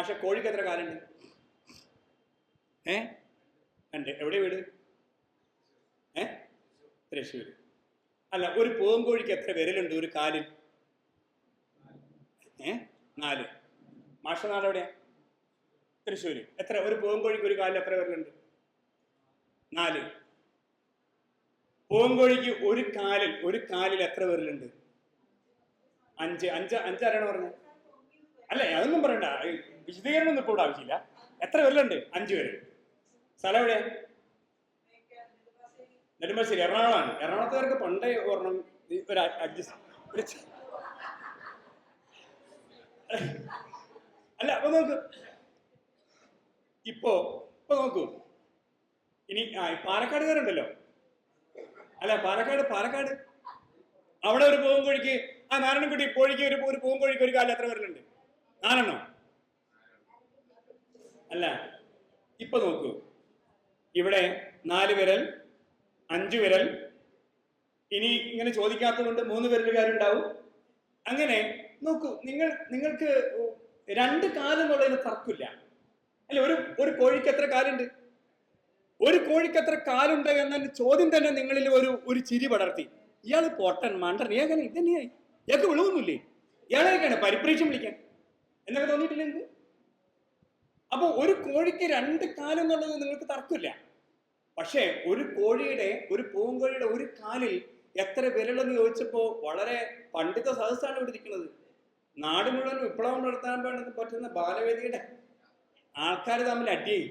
മാഷെ കോഴിക്ക് എത്ര കാലുണ്ട്? ഉണ്ട്. എവിടെ വീട്? തൃശ്ശൂർ. അല്ല, ഒരു പൂവൻകോഴിക്ക് എത്ര വിരലുണ്ട് ഒരു കാലിൽ? 4. മാഷ നാട് എവിടെയാ? തൃശ്ശൂര്. എത്ര ഒരു പൂവൻകോഴിക്ക് ഒരു കാലിൽ എത്ര വിരലുണ്ട്? 4. പൂവൻകോഴിക്ക് ഒരു കാലിൽ എത്ര വിരലുണ്ട്? 5. 5 ആരാണ് പറഞ്ഞത്? അല്ല, അതൊന്നും പറയണ്ട, വിശദീകരണം ഒന്നും ഇപ്പോൾ ആവശ്യമില്ല. എത്ര വിരലുണ്ട്? 5 വിരൽ. സ്ഥലം എവിടെയാ? നെടുമ്പാശ്ശേരി. എറണാകുളമാണ്. എറണാകുളത്തുകാർക്ക് പണ്ടേ ഒരെണ്ണം ഒരു അല്ല, അപ്പൊ നോക്കൂ, ഇപ്പൊ നോക്കൂ. ഇനി പാലക്കാടുകാരുണ്ടല്ലോ. അല്ല, പാലക്കാട് അവിടെ ഒരു പൂവൻകോഴിക്ക്, നാരായണൻകുട്ടി കോഴിക്ക് ഒരു പൂവൻകോഴിക്ക് ഒരു കാലം എത്ര വിരലുണ്ട്? 4 അല്ല, ഇപ്പൊ നോക്കൂ, ഇവിടെ 4 വിരൽ, 5 വിരൽ. ഇനി ഇങ്ങനെ ചോദിക്കാത്തത് കൊണ്ട് 3 വിരലുകാരുണ്ടാവും. അങ്ങനെ നോക്കൂ, നിങ്ങൾക്ക് 2 കാലെന്നുള്ളതിന് തർക്കില്ല അല്ലെ? ഒരു കോഴിക്ക് എത്ര കാലുണ്ട്? ഒരു കോഴിക്ക് എത്ര കാലുണ്ട് എന്ന ചോദ്യം തന്നെ നിങ്ങളിൽ ഒരു ചിരി പടർത്തി. ഇയാൾ പൊട്ടൻ മണ്ടൻ, ഏകനെ ഇതന്നെയായി, ഇയാൾക്ക് വിളവൊന്നുമില്ലേ? ഇയാളെയൊക്കെയാണ് പരിപ്രേക്ഷ്യം വിളിക്കാൻ എന്നൊക്കെ തോന്നിയിട്ടില്ല നിങ്ങൾക്ക്? അപ്പൊ ഒരു കോഴിക്ക് 2 കാലെന്നുള്ളത് നിങ്ങൾക്ക് തർക്കില്ല. പക്ഷേ ഒരു പൂവൻകോഴിയുടെ ഒരു കാലിൽ എത്ര വിരലെന്ന് ചോദിച്ചപ്പോ വളരെ പണ്ഡിത സദസ്സാണ് ഇവിടെ ഇരിക്കുന്നത്. നാട് മുഴുവൻ വിപ്ലവം നടത്താൻ പറ്റുന്ന ബാലവേദിയുടെ ആൾക്കാർ തമ്മിൽ അടിയായി.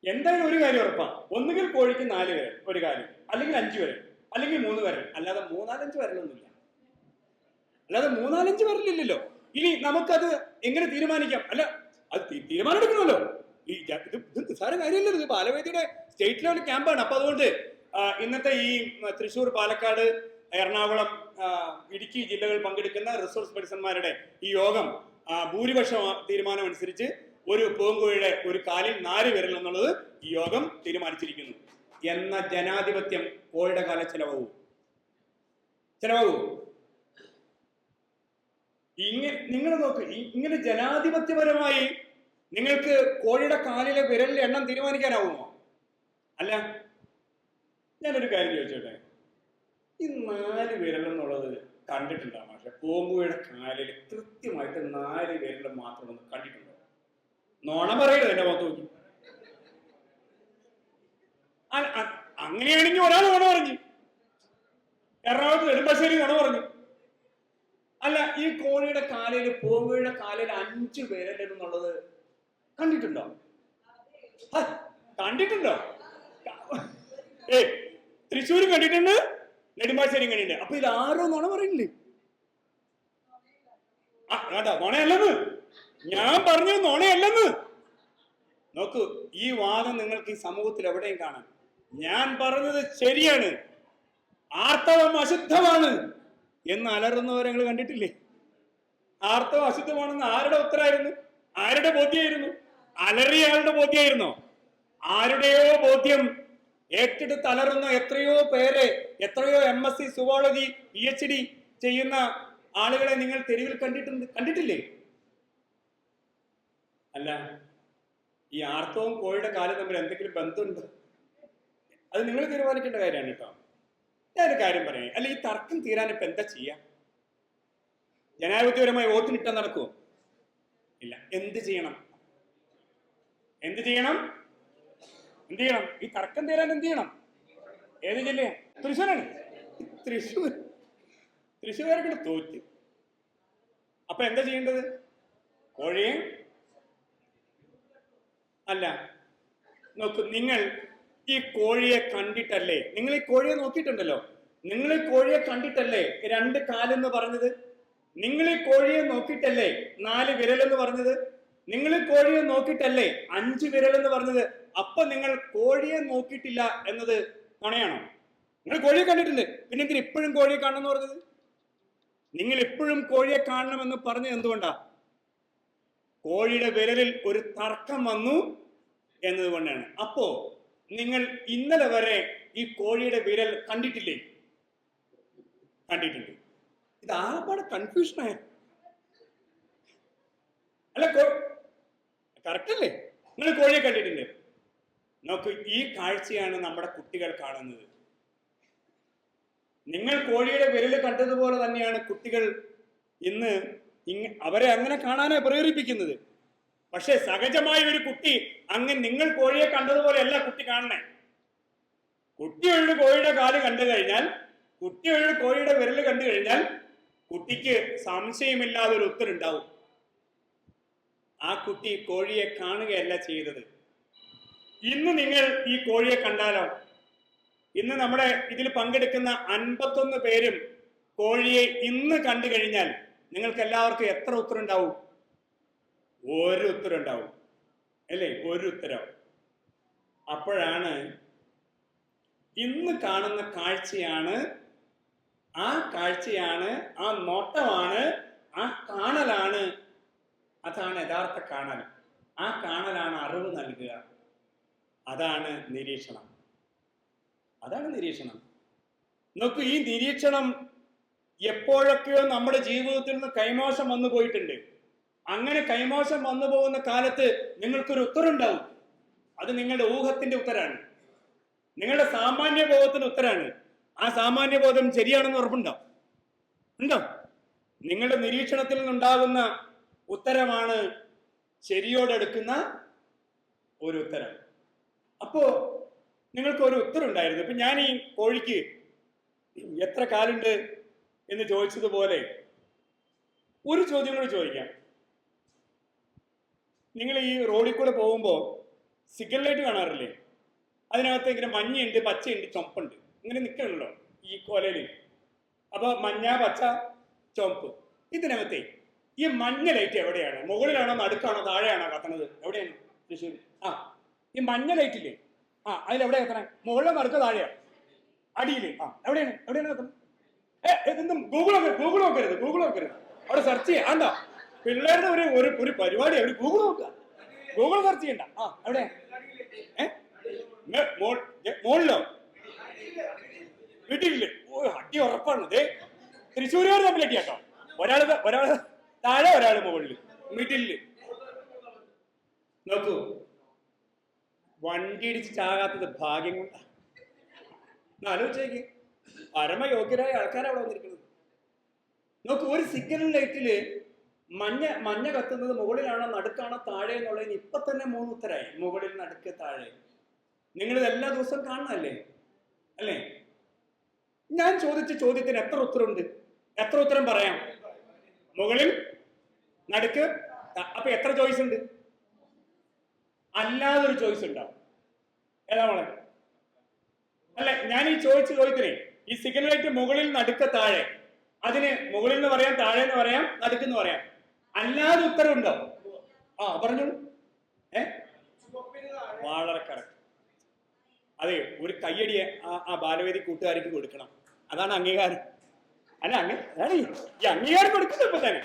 എന്തായാലും ഒരു കാര്യം ഉറപ്പാ, ഒന്നുകിൽ കോഴിക്ക് 4 വിരൽ ഒരു കാലിൽ, അല്ലെങ്കിൽ 5 വിരൽ, അല്ലെങ്കിൽ 3 വിരൽ. അല്ലാതെ 3-4-5 വിരലൊന്നുമില്ല. അല്ലാതെ 3-4-5 വിരലില്ലല്ലോ. ഇനി നമുക്കത് എങ്ങനെ തീരുമാനിക്കാം? അല്ല, അത് തീരുമാനം എടുക്കണമല്ലോ. ഇത് നിസ്സാര കാര്യമല്ലല്ലോ. ഇത് ബാലവേദിയുടെ സ്റ്റേറ്റ് ലെവൽ ക്യാമ്പാണ്. അപ്പൊ അതുകൊണ്ട് ഇന്നത്തെ ഈ തൃശ്ശൂർ, പാലക്കാട്, എറണാകുളം, ഇടുക്കി ജില്ലകൾ പങ്കെടുക്കുന്ന റിസോഴ്സ് പേഴ്സൺമാരുടെ ഈ യോഗം ഭൂരിപക്ഷ തീരുമാനം അനുസരിച്ച് ഒരു പൂവൻകോഴിയുടെ ഒരു കാലിൽ 4 വിരൽ എന്നുള്ളത് ഈ യോഗം തീരുമാനിച്ചിരിക്കുന്നു. എന്ന ജനാധിപത്യം കോഴിയുടെ കാല ചെലവാകൂ? നിങ്ങൾ നോക്ക്, ഇങ്ങനെ ജനാധിപത്യപരമായി നിങ്ങൾക്ക് കോഴിയുടെ കാലിലെ വിരലിലെ എണ്ണം തീരുമാനിക്കാനാവുമോ? അല്ല, ഞാനൊരു കാര്യം ചോദിച്ചോട്ടെ, ഈ 4 വിരൽ എന്നുള്ളത് കണ്ടിട്ടുണ്ടാവും. പക്ഷെ പൂവൻകോഴിയുടെ കാലിൽ കൃത്യമായിട്ട് 4 വിരൽ മാത്രം ഒന്ന് കണ്ടിട്ടുണ്ടോ? നോണ പറയരുത് എന്റെ മുഖത്ത് നോക്കി. അങ്ങനെയാണെങ്കിൽ ഒരാൾ നുണ പറഞ്ഞു, എറണാകുളത്ത് നെടുമ്പാശ്ശേരി നുണ പറഞ്ഞു. അല്ല, ഈ പൂവൻകോഴിയുടെ കാലിൽ 5 വിരൽ എന്നുള്ളത് കണ്ടിട്ടുണ്ടോ? തൃശ്ശൂരും കണ്ടിട്ടുണ്ട്, നെടുമ്പാശ്ശേരിയും കണ്ടിട്ടുണ്ട്. അപ്പൊ ഇത് ആരോ നുണ പറയുന്നില്ലേ? നുണയല്ലെന്ന് ഞാൻ പറഞ്ഞു, നുണയല്ലെന്ന്. നോക്കൂ, ഈ വാദം നിങ്ങൾക്ക് ഈ സമൂഹത്തിൽ എവിടെയും കാണാം. ഞാൻ പറഞ്ഞത് ശരിയാണ്, ആർത്തവം അശുദ്ധമാണ് എന്ന് അലറുന്നവരെ നിങ്ങൾ കണ്ടിട്ടില്ലേ? ആർത്തവം അശുദ്ധമാണെന്ന് ആരുടെ ഉത്തരമായിരുന്നു? ആരുടെ ബോധ്യമായിരുന്നു? അലറിയയാളുടെ ബോധ്യമായിരുന്നോ? ആരുടെയോ ബോധ്യം ഏറ്റെടുത്ത് അലറുന്ന എത്രയോ പേരെ, എത്രയോ MSc സുവോളജി PhD ചെയ്യുന്ന ആളുകളെ നിങ്ങൾ തെരുവിൽ കണ്ടിട്ടില്ലേ? അല്ല, ഈ ആർത്തവും കോഴിയുടെ കാലം തമ്മിൽ എന്തെങ്കിലും ബന്ധമുണ്ടോ? അത് നിങ്ങൾ തീരുമാനിക്കേണ്ട കാര്യമാണ് കേട്ടോ. ഞാനൊരു കാര്യം പറയാം. അല്ല, ഈ തർക്കം തീരാൻ ഇപ്പൊ എന്താ ചെയ്യാ? ജനാധിപത്യപരമായി വോട്ടിനിട്ടാൽ നടക്കുമോ? ഇല്ല. എന്ത് ചെയ്യണം? ഈ തർക്കം തീരാൻ എന്ത് ചെയ്യണം? ഏത് ജില്ലയാ? തൃശ്ശൂരാണ്. തൃശ്ശൂർക്കാർക്ക് തോറ്റ്. അപ്പൊ എന്താ ചെയ്യേണ്ടത്? കോഴിയെ അല്ല, നോക്കൂ, നിങ്ങൾ ഈ കോഴിയെ കണ്ടിട്ടല്ലേ, നിങ്ങൾ ഈ കോഴിയെ നോക്കിയിട്ടുണ്ടല്ലോ, നിങ്ങൾ ഈ കോഴിയെ കണ്ടിട്ടല്ലേ 2 കാലെന്ന് പറഞ്ഞത്? നിങ്ങൾ ഈ കോഴിയെ നോക്കിയിട്ടല്ലേ 4 വിരലെന്ന് പറഞ്ഞത്? നിങ്ങൾ ഈ കോഴിയെ നോക്കിയിട്ടല്ലേ 5 വിരലെന്ന് പറഞ്ഞത്? അപ്പൊ നിങ്ങൾ കോഴിയെ നോക്കിയിട്ടില്ല എന്നത് നുണയാണോ? നിങ്ങൾ കോഴിയെ കണ്ടിട്ടുണ്ട്, പിന്നെ എന്തിന് ഇപ്പോഴും കോഴിയെ കാണണമെന്ന് പറഞ്ഞത്? നിങ്ങൾ ഇപ്പോഴും കോഴിയെ കാണണമെന്ന് പറഞ്ഞത് എന്തുകൊണ്ടാ? കോഴിയുടെ വിരലിൽ ഒരു തർക്കം വന്നു എന്നതുകൊണ്ടാണ്. അപ്പോ നിങ്ങൾ ഇന്നലെ വരെ ഈ കോഴിയുടെ വിരൽ കണ്ടിട്ടില്ലേ? കണ്ടിട്ടുണ്ട്. ഇത് ആകപ്പാടെ കൺഫ്യൂഷനായ. അല്ല, കറക്റ്റ് അല്ലേ? നിങ്ങൾ കോഴിയെ കണ്ടിട്ടില്ലേ? നോക്കൂ, ഈ കാഴ്ചയാണ് നമ്മുടെ കുട്ടികൾ കാണുന്നത്. നിങ്ങൾ കോഴിയുടെ വിരല് കണ്ടതുപോലെ തന്നെയാണ് കുട്ടികൾ ഇന്ന് അവരെ അങ്ങനെ കാണാനാണ് പ്രേരിപ്പിക്കുന്നത്. പക്ഷെ സഹജമായ ഒരു കുട്ടി അങ്ങനെ നിങ്ങൾ കോഴിയെ കണ്ടതുപോലെയല്ല കുട്ടി കാണണേ. കുട്ടിയൊരു കോഴിയുടെ കാല് കണ്ടു കഴിഞ്ഞാൽ, കുട്ടിയൊരു കോഴിയുടെ വിരല് കണ്ടു കഴിഞ്ഞാൽ കുട്ടിക്ക് സംശയമില്ലാതെ ഒരു ഉത്തരവുണ്ടാവും. ആ കുട്ടി കോഴിയെ കാണുകയല്ല ചെയ്തത്. ഇന്ന് നിങ്ങൾ ഈ കോഴിയെ കണ്ടാലോ? ഇന്ന് നമ്മുടെ ഇതിൽ പങ്കെടുക്കുന്ന 51 പേരും കോഴിയെ ഇന്ന് കണ്ടു കഴിഞ്ഞാൽ നിങ്ങൾക്ക് എല്ലാവർക്കും എത്ര ഉത്തരം ഉണ്ടാവും? ഒരു ഉത്തരം ഉണ്ടാവും അല്ലേ? ഒരു ഉത്തരം. അപ്പോഴാണ് ഇന്ന് കാണുന്ന കാഴ്ചയാണ്, ആ കാഴ്ചയാണ്, ആ നോട്ടമാണ്, ആ കാണലാണ്, അതാണ് യഥാർത്ഥ കാണൽ. ആ കാണലാണ് അറിവ് നൽകുക. അതാണ് നിരീക്ഷണം. അതാണ് നിരീക്ഷണം. നോക്കൂ, ഈ നിരീക്ഷണം എപ്പോഴൊക്കെയോ നമ്മുടെ ജീവിതത്തിൽ നിന്ന് കൈമോശം വന്നു പോയിട്ടുണ്ട്. അങ്ങനെ കൈമോശം വന്നു പോകുന്ന കാലത്ത് നിങ്ങൾക്കൊരു ഉത്തരം ഉണ്ടാവും. അത് നിങ്ങളുടെ ഊഹത്തിന്റെ ഉത്തരാണ്, നിങ്ങളുടെ സാമാന്യ ബോധത്തിന്റെ ഉത്തരാണ്. ആ സാമാന്യ ബോധം ശരിയാണെന്ന് ഉറപ്പുണ്ടോ? ഉണ്ടോ? നിങ്ങളുടെ നിരീക്ഷണത്തിൽ നിന്നുണ്ടാകുന്ന ഉത്തരമാണ് ശരിയോടെടുക്കുന്ന ഒരു ഉത്തരം. അപ്പോ നിങ്ങൾക്ക് ഒരു ഉത്തരം ഉണ്ടായിരുന്നു. ഇപ്പൊ ഞാൻ ഈ കോഴിക്ക് എത്ര കാലുണ്ട് എന്ന് ചോദിച്ചതുപോലെ ഒരു ചോദ്യം കൂടി ചോദിക്കാം. നിങ്ങൾ ഈ റോഡിൽ കൂടെ പോകുമ്പോൾ സിഗ്നൽ ലൈറ്റ് കാണാറില്ലേ? അതിനകത്ത് ഇങ്ങനെ മഞ്ഞയുണ്ട്, പച്ചയുണ്ട്, ചുമപ്പുണ്ട്, ഇങ്ങനെ നിൽക്കണല്ലോ ഈ കോലയിൽ. അപ്പൊ മഞ്ഞ, പച്ച, ചുമപ്പ്. ഇതിനകത്തെ ഈ മഞ്ഞ ലൈറ്റ് എവിടെയാണ്? മുകളിലാണോ, നടുക്കാണോ, താഴെയാണോ കത്തണത്? എവിടെയാണ് തൃശ്ശൂർ? ഈ മഞ്ഞ ലൈറ്റില്ലേ? അതിലെവിടെ കത്തണേ? മുകളിലോ, നടുക്കോ, താഴെയോ? അടിയിൽ. എവിടെയാണ് കത്തണത്? എന്തും ഗൂഗിൾ നോക്കരുത്. അവിടെ സെർച്ച് ചെയ്യാം. ആണ്ടോ പിള്ളേരുടെ ഒരു പരിപാടി, അവർ ഗൂഗിൾ നോക്കുക. ഗൂഗിൾ സെർച്ച് ചെയ്യണ്ട. എവിടെ? മുകളിലോ? വീട്ടിലില്ലേ? അടി ഉറപ്പാണ്. തൃശ്ശൂരുകാർ തമ്മിൽ അടി കേട്ടോ. ഒരാള് താഴെ, ഒരാള് മുകളില്, മിഡില്. നോക്കൂ, വണ്ടി ഇടിച്ച് ചാകാത്തത് ഭാഗ്യം കൊണ്ടാണ്. ആലോചിച്ചേക്ക്, പരമയോഗ്യരായ ആൾക്കാരാണ് അവിടെ വന്നിരിക്കുന്നത്. നോക്കൂ, ഒരു സിഗ്നൽ ലൈറ്റില് മഞ്ഞ കത്തുന്നത് മുകളിലാണോ, നടുക്കാണോ, താഴെ എന്നുള്ളതിന് ഇപ്പൊ തന്നെ 3 ഉത്തരായി. മുകളിൽ, നടുക്ക്, താഴെ. നിങ്ങളിത് എല്ലാ ദിവസവും കാണണല്ലേ? അല്ലേ? ഞാൻ ചോദിച്ച ചോദ്യത്തിന് എത്ര ഉത്തരമുണ്ട്? എത്ര ഉത്തരം പറയാം? മുകളിൽ, നടുക്ക്. അപ്പൊ എത്ര ചോയ്സ് ഉണ്ട്? അല്ലാതൊരു ചോയ്സ് ഉണ്ടാവും. ഏതാ മോളെ? അല്ലെ, ഞാൻ ഈ ചോദിച്ച ചോദ്യത്തിനെ, ഈ സിഗ്നൽ ലൈറ്റ് മുകളിൽ, നടുക്ക്, താഴെ, അതിന് മുകളിൽ എന്ന് പറയാം, താഴെ എന്ന് പറയാം, നടുക്കെന്ന് പറയാം. അല്ലാതെ ഉത്തരം ഉണ്ടോ? പറഞ്ഞോളൂ. വളരെ കറക്റ്റ്. അതെ, ഒരു കയ്യടി ആ ബാലവേദി കൂട്ടുകാർക്ക് കൊടുക്കണം. അതാണ് അംഗീകാരം. അല്ല, ഈ അംഗീകാരം കൊടുക്കുന്നത് ഇപ്പൊ തന്നെ.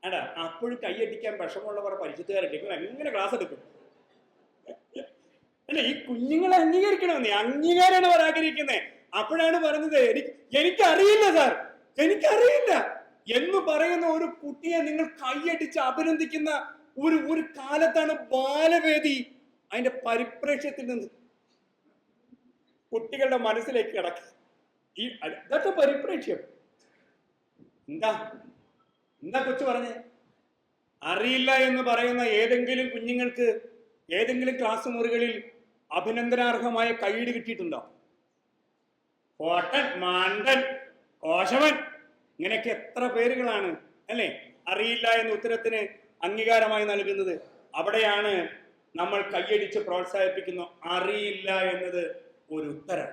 അടാ, അപ്പോഴും കൈയടിക്കാൻ വിഷമമുള്ളവർ പരിശുദ്ധകാരുണ്ട്. എങ്ങനെ ക്ലാസ് എടുക്കും? അല്ല, ഈ കുഞ്ഞുങ്ങളെ അംഗീകരിക്കണമെന്നേ. അംഗീകാരമാണ് അവർ ആഗ്രഹിക്കുന്നത്. അപ്പോഴാണ് പറയുന്നത്, എനിക്കറിയില്ല സാർ, എനിക്കറിയില്ല എന്ന് പറയുന്ന ഒരു കുട്ടിയെ നിങ്ങൾ കൈയടിച്ച് അഭിനന്ദിക്കുന്ന ഒരു കാലത്താണ് ബാലവേദി അതിന്റെ പരിപ്രേക്ഷ്യത്തിൽ നിന്ന് കുട്ടികളുടെ മനസ്സിലേക്ക് കിടക്കുക. ഇതൊക്കെ പരിപ്രേക്ഷ്യം. എന്താ കൊച്ചു പറഞ്ഞേ? അറിയില്ല എന്ന് പറയുന്ന ഏതെങ്കിലും കുഞ്ഞുങ്ങൾക്ക് ഏതെങ്കിലും ക്ലാസ് മുറികളിൽ അഭിനന്ദനാർഹമായ കൈയ്യടി കിട്ടിയിട്ടുണ്ടോ? കോട്ടൻ, മാണ്ടൻ, കോശവൻ, ഇങ്ങനെയൊക്കെ എത്ര പേരുകളാണ് അല്ലേ അറിയില്ല എന്ന ഉത്തരത്തിന് അംഗീകാരമായി നൽകുന്നത്. അവിടെയാണ് നമ്മൾ കൈയടിച്ച് പ്രോത്സാഹിപ്പിക്കുന്നു. അറിയില്ല എന്നത് ഒരു ഉത്തരം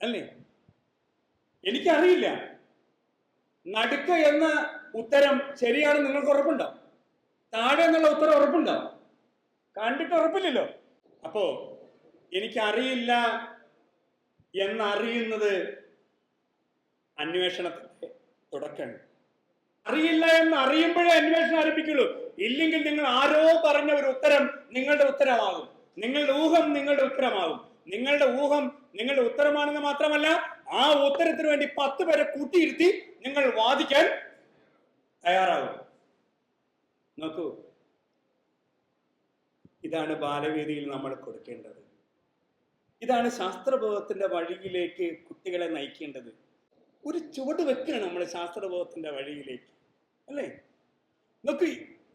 അല്ലേ? എനിക്കറിയില്ല. നടുക്ക് എന്ന ഉത്തരം ശരിയാണെന്ന് നിങ്ങൾക്ക് ഉറപ്പുണ്ടോ? താഴെ എന്നുള്ള ഉത്തരം ഉറപ്പുണ്ടോ? കണ്ടിട്ട് ഉറപ്പില്ലല്ലോ. അപ്പോ എനിക്കറിയില്ല എന്നറിയുന്നത് അന്വേഷണത്തിന്റെ തുടക്കമാണ്. അറിയില്ല എന്ന് അറിയുമ്പോഴേ അന്വേഷണം ആരംഭിക്കുള്ളൂ. ഇല്ലെങ്കിൽ നിങ്ങൾ ആരോ പറഞ്ഞ ഒരു ഉത്തരം നിങ്ങളുടെ ഉത്തരമാകും. നിങ്ങളുടെ ഊഹം നിങ്ങളുടെ ഉത്തരമാകും. നിങ്ങളുടെ ഊഹം നിങ്ങളുടെ ഉത്തരമാണെന്ന് മാത്രമല്ല, ആ ഉത്തരത്തിന് വേണ്ടി 10 പേരെ കൂട്ടിയിരുത്തി നിങ്ങൾ വാദിക്കാൻ തയ്യാറാകും. നോക്കൂ, ഇതാണ് ബാലവേദിയിൽ നമ്മൾ കൊടുക്കേണ്ടത്. ഇതാണ് ശാസ്ത്രബോധത്തിന്റെ വഴിയിലേക്ക് കുട്ടികളെ നയിക്കേണ്ടത്. ഒരു ചുവട് വെക്കണം നമ്മൾ ശാസ്ത്രബോധത്തിന്റെ വഴിയിലേക്ക്, അല്ലേ? നോക്കൂ,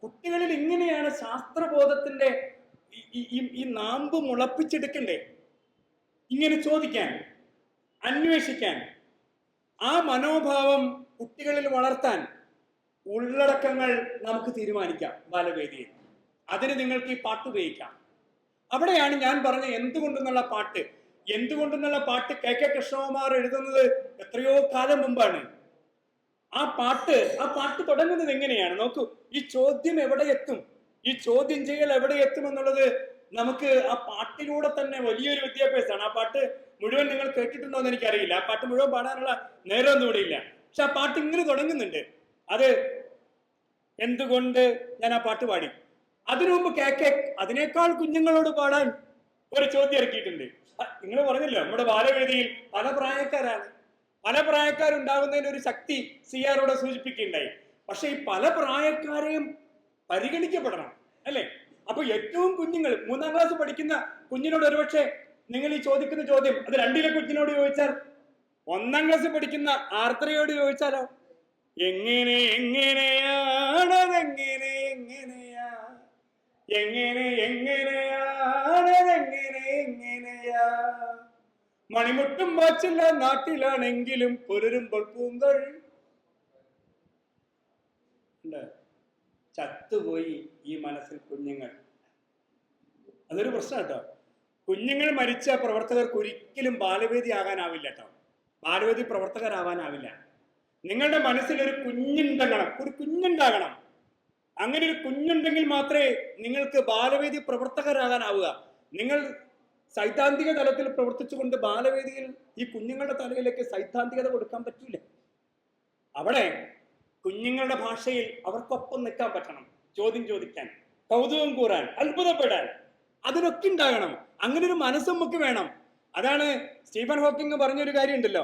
കുട്ടികളിൽ ഇങ്ങനെയാണ് ശാസ്ത്രബോധത്തിന്റെ ഈ നാമ്പ് മുളപ്പിച്ചെടുക്കണ്ടേ. ഇങ്ങനെ ചോദിക്കാൻ, അന്വേഷിക്കാൻ, ആ മനോഭാവം കുട്ടികളിൽ വളർത്താൻ ഉള്ളടക്കങ്ങൾ നമുക്ക് തീരുമാനിക്കാം ബാലവേദിയിൽ. അതിന് നിങ്ങൾക്ക് ഈ പാട്ട് ഉപയോഗിക്കാം. അവിടെയാണ് ഞാൻ പറഞ്ഞ എന്തുകൊണ്ടെന്നുള്ള പാട്ട്. എന്തുകൊണ്ടെന്നുള്ള പാട്ട് കെ കെ കൃഷ്ണകുമാർ എഴുതുന്നത് എത്രയോ കാലം മുമ്പാണ്. ആ പാട്ട് തുടങ്ങുന്നത് എങ്ങനെയാണ് നോക്കൂ. ഈ ചോദ്യം എവിടെ എത്തും, ഈ ചോദ്യം ചെയ്യൽ എവിടെ എത്തും എന്നുള്ളത് നമുക്ക് ആ പാട്ടിലൂടെ തന്നെ വലിയൊരു വിദ്യാഭ്യാസമാണ്. ആ പാട്ട് മുഴുവൻ നിങ്ങൾ കേട്ടിട്ടുണ്ടോ എന്ന് എനിക്കറിയില്ല. ആ പാട്ട് മുഴുവൻ പാടാനുള്ള നേരമൊന്നും ഇവിടെ ഇല്ല. പക്ഷെ ആ പാട്ട് ഇങ്ങനെ തുടങ്ങുന്നുണ്ട്. അത് എന്തുകൊണ്ട് ഞാൻ ആ പാട്ട് പാടി. അതിനു മുമ്പ് അതിനേക്കാൾ കുഞ്ഞുങ്ങളോട് പാടാൻ ഒരു ചോദ്യം ഇറക്കിയിട്ടുണ്ട്. നിങ്ങൾ പറഞ്ഞല്ലോ നമ്മുടെ ബാലവേദിയിൽ പല പ്രായക്കാരാണ്. പല പ്രായക്കാരുണ്ടാകുന്നതിന് ഒരു ശക്തി CR ഇവിടെ സൂചിപ്പിക്കുകയുണ്ടായി. പക്ഷെ ഈ പല പ്രായക്കാരെയും പരിഗണിക്കപ്പെടണം, അല്ലേ? അപ്പൊ ഏറ്റവും കുഞ്ഞുങ്ങൾ 3ാം ക്ലാസ് പഠിക്കുന്ന കുഞ്ഞിനോട് ഒരുപക്ഷെ നിങ്ങൾ ഈ ചോദിക്കുന്ന ചോദ്യം അത് 2ലെ കുഞ്ഞിനോട് ചോദിച്ചാൽ, 1ാം ക്ലാസ് പഠിക്കുന്ന ആർദ്രയോട് ചോദിച്ചാലോ? എങ്ങനെയാണതെങ്ങനെയാ മണിമുട്ടും വാച്ചില്ല നാട്ടിലാണെങ്കിലും പുലരുമ്പോൾ പൂങ്കൾ ചത്തുപോയി ഈ മനസ്സിൽ കുഞ്ഞുങ്ങൾ. അതൊരു പ്രശ്നം കേട്ടോ. കുഞ്ഞുങ്ങൾ മരിച്ച പ്രവർത്തകർക്ക് ഒരിക്കലും ബാലവേദി ആകാനാവില്ല കേട്ടോ. ബാലവേദി പ്രവർത്തകരാവാനാവില്ല. നിങ്ങളുടെ മനസ്സിൽ ഒരു കുഞ്ഞുണ്ടാകണം. അങ്ങനെ ഒരു കുഞ്ഞുണ്ടെങ്കിൽ മാത്രമേ നിങ്ങൾക്ക് ബാലവേദി പ്രവർത്തകരാകാനാവുക. നിങ്ങൾ സൈദ്ധാന്തിക തലത്തിൽ പ്രവർത്തിച്ചുകൊണ്ട് ബാലവേദിയിൽ ഈ കുഞ്ഞുങ്ങളുടെ തലയിലേക്ക് സൈദ്ധാന്തികത കൊടുക്കാൻ പറ്റൂല. അവിടെ കുഞ്ഞുങ്ങളുടെ ഭാഷയിൽ അവർക്കൊപ്പം നിൽക്കാൻ പറ്റണം. ചോദ്യം ചോദിക്കാൻ, കൗതുകം കൂറാൻ, അത്ഭുതപ്പെടാൻ, അതിനൊക്കെ ഉണ്ടാകണം. അങ്ങനെ ഒരു മനസ്സും നമുക്ക് വേണം. അതാണ് സ്റ്റീഫൻ ഹോക്കിങ് പറഞ്ഞൊരു കാര്യം ഉണ്ടല്ലോ,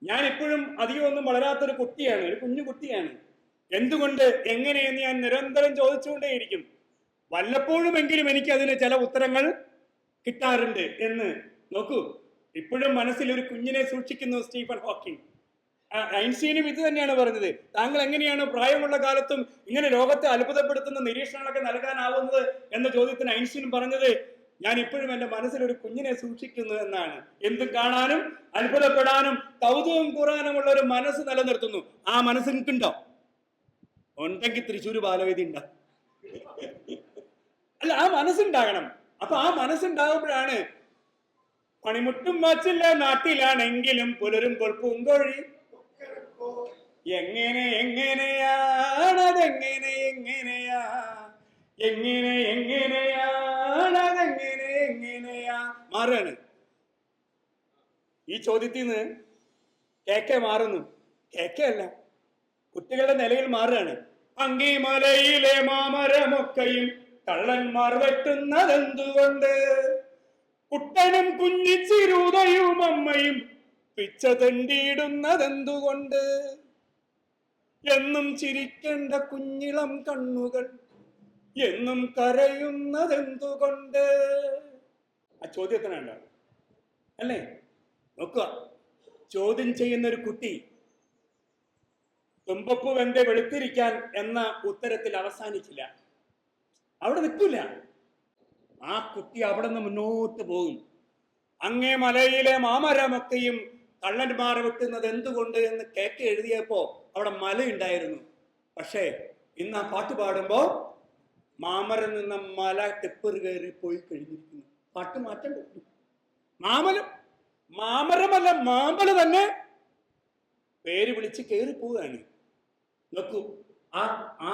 ഞാൻ ഇപ്പോഴും അധികം ഒന്നും വളരാത്തൊരു കുട്ടിയാണ്, ഒരു കുഞ്ഞു കുട്ടിയാണ്. എന്തുകൊണ്ട്, എങ്ങനെയെന്ന് ഞാൻ നിരന്തരം ചോദിച്ചുകൊണ്ടേയിരിക്കും. വല്ലപ്പോഴുമെങ്കിലും എനിക്ക് അതിന് ചില ഉത്തരങ്ങൾ കിട്ടാറുണ്ട് എന്ന്. നോക്കൂ, ഇപ്പോഴും മനസ്സിൽ ഒരു കുഞ്ഞിനെ സൂക്ഷിക്കുന്നു സ്റ്റീഫൻ ഹോക്കിങ്. ഐൻസ്റ്റീനും ഇത് തന്നെയാണ് പറഞ്ഞത്. താങ്കൾ എങ്ങനെയാണ് പ്രായമുള്ള കാലത്തും ഇങ്ങനെ ലോകത്തെ അത്ഭുതപ്പെടുത്തുന്ന നിരീക്ഷണങ്ങളൊക്കെ നൽകാനാവുന്നത് എന്ന ചോദ്യത്തിന് ഐൻസ്റ്റീൻ പറഞ്ഞത്, ഞാൻ ഇപ്പോഴും എൻ്റെ മനസ്സിലൊരു കുഞ്ഞിനെ സൂക്ഷിക്കുന്നു എന്നാണ്. എന്തും കാണാനും അത്ഭുതപ്പെടാനും കൗതുകം കൂറാനുമുള്ള ഒരു മനസ്സ് നിലനിർത്തുന്നു. ആ മനസ്സ് നിൽക്കുന്നുണ്ടോ? ഉണ്ടെങ്കിൽ തൃശ്ശൂർ ബാലവേദി ഉണ്ടാവും. അല്ല, ആ മനസ്സുണ്ടാകണം. അപ്പൊ ആ മനസ്സുണ്ടാകുമ്പോഴാണ് പണിമുട്ടും വാച്ചില്ല നാട്ടിലാണെങ്കിലും പുലരുമ്പോൾ പൂങ്കോഴി എങ്ങനെയാണതെങ്ങനെയാ മാറുകയാണ്. ഈ ചോദ്യത്തിൽ നിന്ന് കേക്കെ മാറുന്നു. കേക്കല്ല, കുട്ടികളുടെ നിലയിൽ മാറുകയാണ്. അങ്കിമലയിലെ മാമരമൊക്കെയും കള്ളന്മാർ വെട്ടുന്നതെന്തുകൊണ്ട്? കുട്ടനും കുഞ്ഞിച്ചിരുതയും അമ്മയും പിച്ച തെണ്ടിയിടുന്നതെന്തുകൊണ്ട്? എന്നും ചിരിക്കേണ്ട കുഞ്ഞിളം കണ്ണുകൾ എന്നും കരയുന്നതെന്തുകൊണ്ട്? ആ ചോദ്യത്തിനുണ്ടോ അല്ലേ? നോക്കുക, ചോദ്യം ചെയ്യുന്ന ഒരു കുട്ടി തുമ്പപ്പൂ വെന്റെ വെളുത്തിരിക്കാൻ എന്ന ഉത്തരത്തിൽ അവസാനിച്ചില്ല, അവിടെ നിൽക്കില്ല. ആ കുട്ടി അവിടെ നിന്ന് മുന്നോട്ട് പോകും. അങ്ങേ മലയിലെ മാമരമൊക്കെയും കള്ളന്മാർ വെട്ടുന്നത് എന്തുകൊണ്ട് എന്ന് കേക്ക് എഴുതിയപ്പോ അവിടെ മലയുണ്ടായിരുന്നു. പക്ഷേ ഇന്ന് ആ പാട്ട് പാടുമ്പോ മാമരം നിന്ന മല ടെപ്പർ കയറി പോയി കഴിഞ്ഞിരിക്കുന്നു. പാട്ട് മാറ്റം പറ്റും. മാമരമല്ല, മാമ്പല് തന്നെ പേര് വിളിച്ച് കയറി പോവുകയാണ്. നോക്കൂ, ആ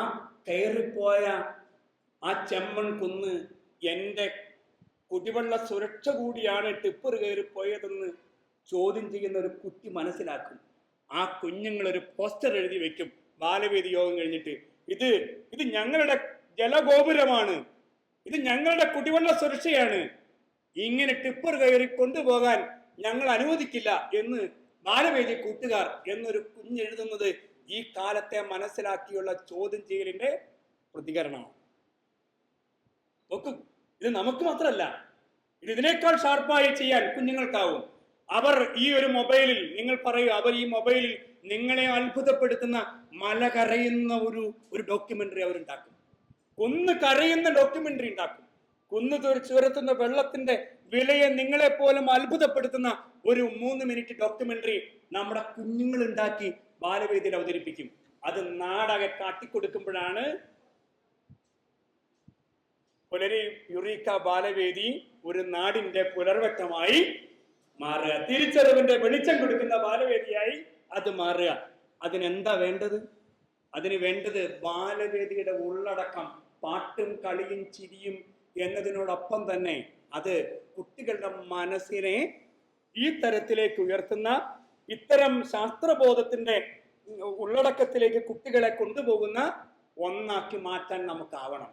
കയറിപ്പോയ ആ ചെമ്മൺ കുന്ന് എൻ്റെ കുടിവെള്ള സുരക്ഷ കൂടിയാണ് ടിപ്പർ കയറിപ്പോയതെന്ന് ചോദ്യം ചെയ്യുന്ന ഒരു കുട്ടി മനസ്സിലാക്കും. ആ കുഞ്ഞുങ്ങളൊരു പോസ്റ്റർ എഴുതി വെക്കും ബാലവേദി യോഗം കഴിഞ്ഞിട്ട്, ഇത് ഞങ്ങളുടെ ജലഗോപുരമാണ്, ഇത് ഞങ്ങളുടെ കുടിവെള്ള സുരക്ഷയാണ്, ഇങ്ങനെ ടിപ്പർ കയറി കൊണ്ടുപോകാൻ ഞങ്ങൾ അനുവദിക്കില്ല എന്ന് ബാലവേദി കൂട്ടുകാർ എന്നൊരു കുഞ്ഞെഴുതുന്നത് ഈ കാലത്തെ മനസ്സിലാക്കിയുള്ള ചോദ്യം ചെയ്യലിന്റെ പ്രതികരണമാണ്. നോക്കൂ, ഇത് നമുക്ക് മാത്രമല്ല, ഇത് ഇതിനേക്കാൾ ഷാർപ്പായി ചെയ്യാൻ കുഞ്ഞുങ്ങൾക്കാവും. അവർ ഈ ഒരു മൊബൈലിൽ, നിങ്ങൾ പറയൂ, അവർ ഈ മൊബൈലിൽ നിങ്ങളെ അത്ഭുതപ്പെടുത്തുന്ന മല കരയുന്ന ഒരു ഡോക്യുമെന്ററി അവരുണ്ടാക്കും. കുന്ന് കരയുന്ന ഡോക്യുമെന്ററി ഉണ്ടാക്കും. കുന്ന് ചുരത്തുന്ന വെള്ളത്തിന്റെ വിലയെ നിങ്ങളെപ്പോലും അത്ഭുതപ്പെടുത്തുന്ന ഒരു 3 മിനിറ്റ് ഡോക്യുമെന്ററി നമ്മുടെ കുഞ്ഞുങ്ങൾ ഉണ്ടാക്കി ബാലവേദിയിൽ അവതരിപ്പിക്കും. അത് നാടകം കാട്ടിക്കൊടുക്കുമ്പോഴാണ് പുലരി യുറീക്ക ബാലവേദി ഒരു നാടിന്റെ പുലർവട്ടമായി മാറുക. തിരിച്ചറിവിന്റെ വെളിച്ചം കൊടുക്കുന്ന ബാലവേദിയായി അത് മാറുക. അതിനെന്താ വേണ്ടത്? അതിന് വേണ്ടത് ബാലവേദിയുടെ ഉള്ളടക്കം പാട്ടും കളിയും ചിരിയും എന്നതിനോടൊപ്പം തന്നെ അത് കുട്ടികളുടെ മനസ്സിനെ ഈ തരത്തിലേക്ക് ഉയർത്തുന്ന, ഇത്തരം ശാസ്ത്രബോധത്തിന്റെ ഉള്ളടക്കത്തിലേക്ക് കുട്ടികളെ കൊണ്ടുപോകുന്ന ഒന്നാക്കി മാറ്റാൻ നമുക്കാവണം.